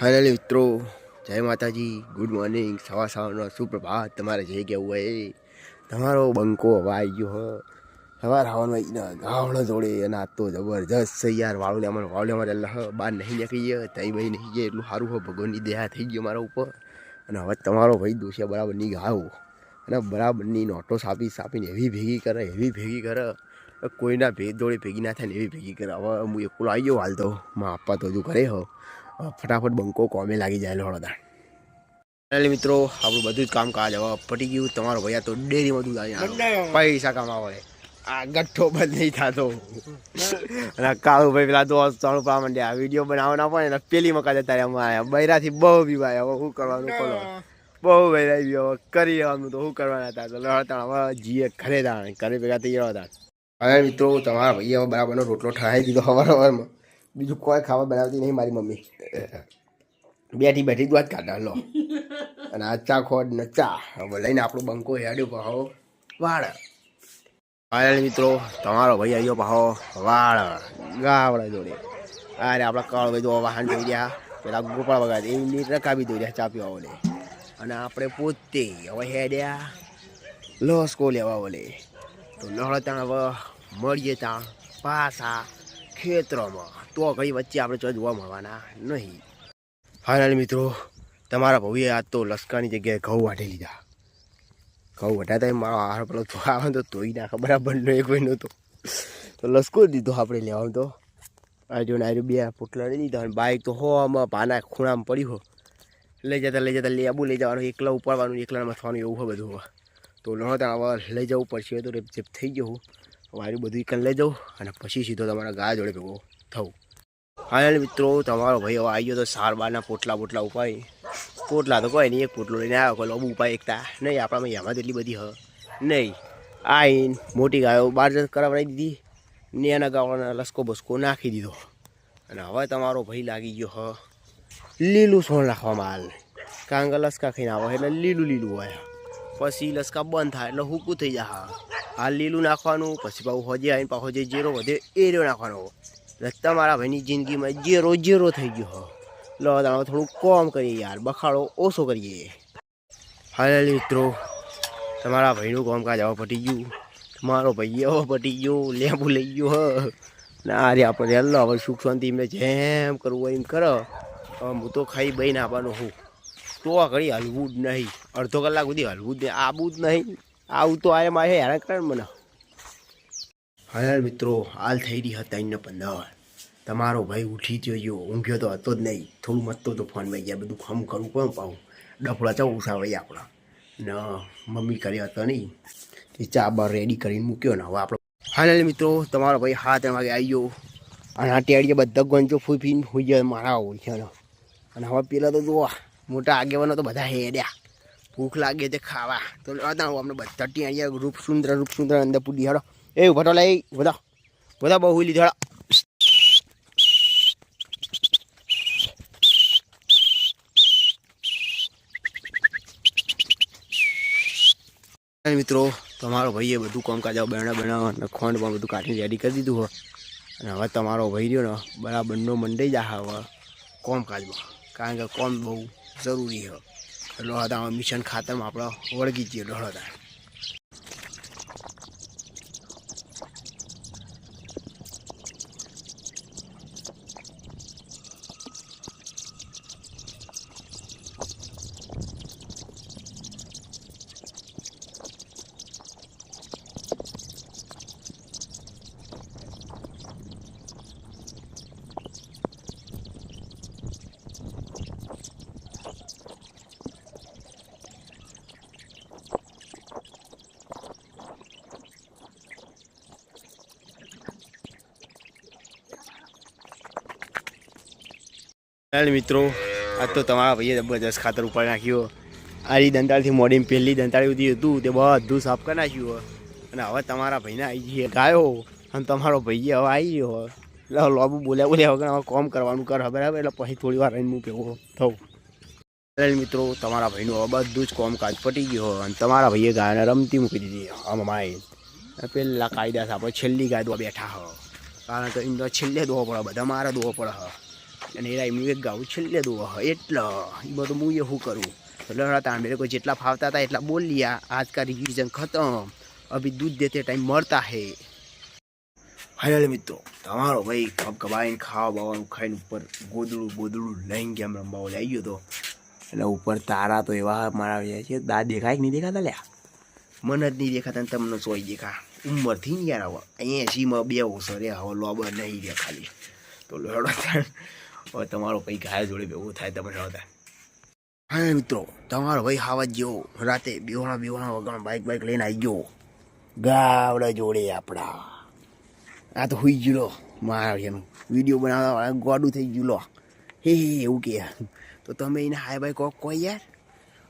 Hello મિત્રો, જય માતાજી, ગુડ મોર્નિંગ, સવારનો સુપ્રભાત. તમારે જે કહેવું હોય એ તમારો બંકો હવે આવી ગયો હ. સવારમાં ગાવડો જોડે અને આ તો જબરજસ્ત છે યાર. વાવડિયામાં ચાલે બહાર નહીં નીકળીએ, તઈ ભાઈ નહીં જાય એટલું સારું હોય. ભગવાનની દયા થઈ ગયો મારા ઉપર. અને હવે તમારો ભાઈ દોશિયા બરાબરની ગાવ અને બરાબરની નોટો સાપીને એવી ભેગી કરે કોઈના ભેદ જોડે ભેગી ના થાય ને એવી ભેગી કરે. હવે હું એકલો આવી ગયો હાલ તો માં આપવા તો હજુ કરે હો. ફટાફટ બંકો કોમે લાગી જાય હળદા. મિત્રો આપણું બધું જ કામકાજ હવે પટી ગયું. તમારો ભાઈ તો ડેરીમાં દૂધ આવી પૈસા કમાવે. આ ગઠ્ઠો બંધ નહીં થતો. અને કાળું ભાઈ પેલા દોસ્ત ચાલુ પા માંડ્યા વિડીયો બનાવવાના પણ એટલે પેલી મકા જતા રહ્યા. બૈરાથી બહુ બીવાય. હવે શું કરવાનું બોલો, બહુ બૈરાઈ ગયો. હવે કરી લેવાનું તો શું કરવાના હતા. તો લડતા હવે જીએ ઘરે ભેગા થઈ ગયા હતા. હવે મિત્રો તમારા ભાઈ હવે બરાબરનો રોટલો ઠરાવી દીધો સવારમાં. બીજું કોઈ ખાવા બનાવતી નહીં મારી મમ્મી. બેઠી દૂધ કાઢા લો. અને આ ચા ખોડ ને ચા હવે લઈને આપણું બંકો હેડ્યું પાહો વાળ. હાલ મિત્રો તમારો ભાઈ આવ્યો પાહો વાળ ગાવડા જોડે. અરે આપણા કળ ભાઈ તો વાહન જોઈ રહ્યા. પેલા ગોપાળ વગાડ એની રકાબી જોઈ રહ્યા ચા પીવા ઓલે. અને આપણે પોતે હવે હેડ્યા લસકો લેવા ઓલે. તો લહળતા હવે મળીએ ત્યાં પાછા ખેતરોમાં. તો ઘડી વચ્ચે આપણે જો જોવા મળવાના નહીં. ફાઇનલ મિત્રો તમારા ભાઈએ આજ તો લસકાની જગ્યાએ ઘઉં વાઢી લીધા. ઘઉં વઢાતા મારો આહાર પેલો આવે તો તોઈ નાખે બરાબરનો એક મહિનો તો લસકો જ દીધો આપણે લેવાનું. તો આજુ ને આજુ બે પોટલા લઈ લીધા. બાઇક તો આમાં પાના ખૂણામાં પડી હો. લઈ જતા લેબુ લઈ જવાનું, એકલા ઉપાડવાનું, એકલા મથવાનું એવું હોય બધું. તો લણતા હવે લઈ જવું પડશે. તો રેપ થઈ ગયું. મારું બધું એક લઈ જાઉં અને પછી સીધો તમારા ગા જોડે ભેગો થવું. હા મિત્રો તમારો ભાઈ હવે આવી ગયો તો સાર બારના પોટલા ઉપાડી. પોટલા તો કોઈ નહીં, એક પોટલો લઈને આવ્યો. કોઈ લોબુ ઉપાય એકતા નહીં. આપણામાં એમાં એટલી બધી હ નહીં. આઈને મોટી ગાયો બહાર કરાવડાવી દીધી ને એના ગાવાના લસકો બસકો નાખી દીધો. અને હવે તમારો ભાઈ લાગી ગયો હ લીલું સોણ નાખવામાં. હાલ કારણ કે લસકા ખાઈને આવે એટલે લીલું હોય. પછી લસકા બંધ થાય એટલે હૂકું થઈ જાય. હાલ લીલું નાખવાનું, પછી પાછું હોજે આવીને પાછો જે જીરો વધે એ રહ્યો નાખવાનો. તમારા ભાઈની જિંદગીમાં જીરો થઈ ગયો. લો થોડું કોમ કરીએ યાર, બખાડો ઓછો કરીએ. હાલ મિત્રો તમારા ભાઈનું કામકાજ હવે પટી ગયું. મારો ભાઈ હવે પટી ગયો, લેબુ લઈ ગયો હ. ના રે આપણે હેલો હવે સુખ શાંતિ એમને જેમ કરવું હોય એમ કરો. હવે હું તો ખાઈ બહીને આવવાનું હું તો ઘડી હલવું જ નહીં. અડધો કલાક સુધી હલવું જ નહીં, આવું જ નહીં. આવું તો આ મારે હેરાન કરે મને. હા મિત્રો હાલ થઈ રહી હતા 3:15. તમારો ભાઈ ઉઠી ગયો, ઊંઘ્યો તો હતો જ નહીં. થોડું મતતો તો ફોનમાં ગયા. બધું ખમ કરવું પણ પાવું ડફડા ચા ઉઠાવે આપણા ને મમ્મી કર્યો હતો નહીં. એ ચા બાર રેડી કરીને મૂક્યો ને હવે આપણો. હા મિત્રો તમારો ભાઈ 7 વાગે આવી ગયો. અને આ ટેડીએ બધા ગંજો ફૂફીને હોઈ જાય મારા ઓળખ્યાનો. અને હવે પેલા તો જો મોટા આગેવાનો તો બધા હેડ્યા. ભૂખ લાગે તે ખાવા. તો અમને બધા ટેડીયા રૂપસુંદર અંદર પૂરી હાડો. એ ઉભા તો લઈ બધા બહુ લીધા. મિત્રો તમારો ભાઈએ બધું કામકાજ બનાવવા અને ખોંડ પણ બધું કાઢીને રેડી કરી દીધું હોય. અને હવે તમારો ભાઈ રહ્યો ને બરાબરનો મંડાઈ જાય હવે કામકાજમાં. કારણ કે કોમ બહુ જરૂરી હોય. એટલે હતા મિશન ખાતરમાં આપણે વળગી જઈએ હતા. મિત્રો આજ તો તમારા ભાઈએ જબરજસ્ત ખાતર ઉપાડી નાખ્યું. આરી દંતાળથી મોડીને પહેલી દંતાળી સુધી હતું તે બધું સાફ કરી નાખ્યું. અને હવે તમારા ભાઈને આવી જઈએ ગાયો. અને તમારો ભાઈએ હવે આવી ગયો. એટલે લોબુ બોલ્યા વગર હવે કોમ કરવાનું કર બરાબર. એટલે પછી થોડી વાર રહીને હું ભેગો થવું. મિત્રો તમારા ભાઈનું હવે બધું જ કામકાજ પટી ગયો. અને તમારા ભાઈએ ગાયને રમતી મૂકી દીધી. આમાં માય પેલા કાયદા આપણે છેલ્લી ગાય દોવા બેઠા હ. કારણ કે એમને છેલ્લે દોવો પડે, બધા મારે દોવો પડે હ. અને એના એમનું એક ગાવું છેલ્લે દો એટલે એ બધું હું એ શું કરું તો લડાતા મેરે કોઈ જેટલા ફાવતા હતા એટલા બોલ लिया आज का रिविजन खत्म अभी दूध देते टाइम मरता है હાલ મિત્રો તમારો ભાઈ કપ કબાઈને ખાવા બાવાનું ખાઈને ઉપર ગોદડું લઈને ગેમ રમવા લઈ ગયો તો એટલે ઉપર તારા તો એવા મારા છે દાદ દેખાય કે નહીં દેખાતા લ્યા મને જ નહીં દેખાતા તમને સોય દેખા ઉંમરથી ને યાર હવે અહીંયા એસીમાં બે ઓછો રે હવે લોબર નહીં રહ્યા ખાલી તો લડો હવે તમારો ભાઈ ગાય જોડે ભેગું થાય તમે નહોતા હા મિત્રો તમારો ભાઈ ખાવા જેવો રાતે બેવાણા વગર બાઇક લઈને આવી ગયો ગાવડા જોડે આપણા આ તો હુઈ ગયો મારા એનું વિડીયો બનાવવા ગોડું થઈ ગયું હે એવું કે તો તમે એને હાય બાય કહો યાર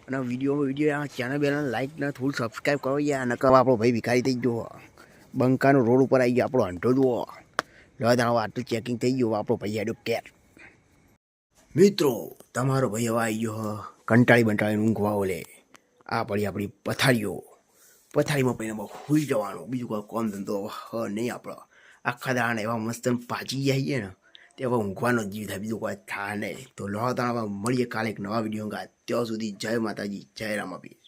અને વિડીયો ચેનલ બેનલ લાઈક ને થોડું સબસ્ક્રાઈબ કરો યાર નકર આપણો ભાઈ ભિખારી થઈ ગયો બંકાનો રોડ ઉપર આવી ગયો આપણો હંટો જુઓ હવે આટલું ચેકિંગ થઈ ગયું આપણો ભાઈ આડ્યો કેર મિત્રો તમારો ભાઈ હવે આવી ગયો કંટાળીને ઊંઘવા ઓલે આ પડી આપણી પથારીમાં પડીને બહુ સુઈ જવાનું બીજું કોઈ કોમ ધંધો નહીં આપણો આખા દાણા એવા મસ્ત પાછી જઈએ ને તે હવે ઊંઘવાનો જ જીવ થાય બીજું કોઈ થાય નહીં તો લો તાણા મળીએ કાલે એક નવા વિડીયો ત્યાં સુધી જય માતાજી જય રામાપીર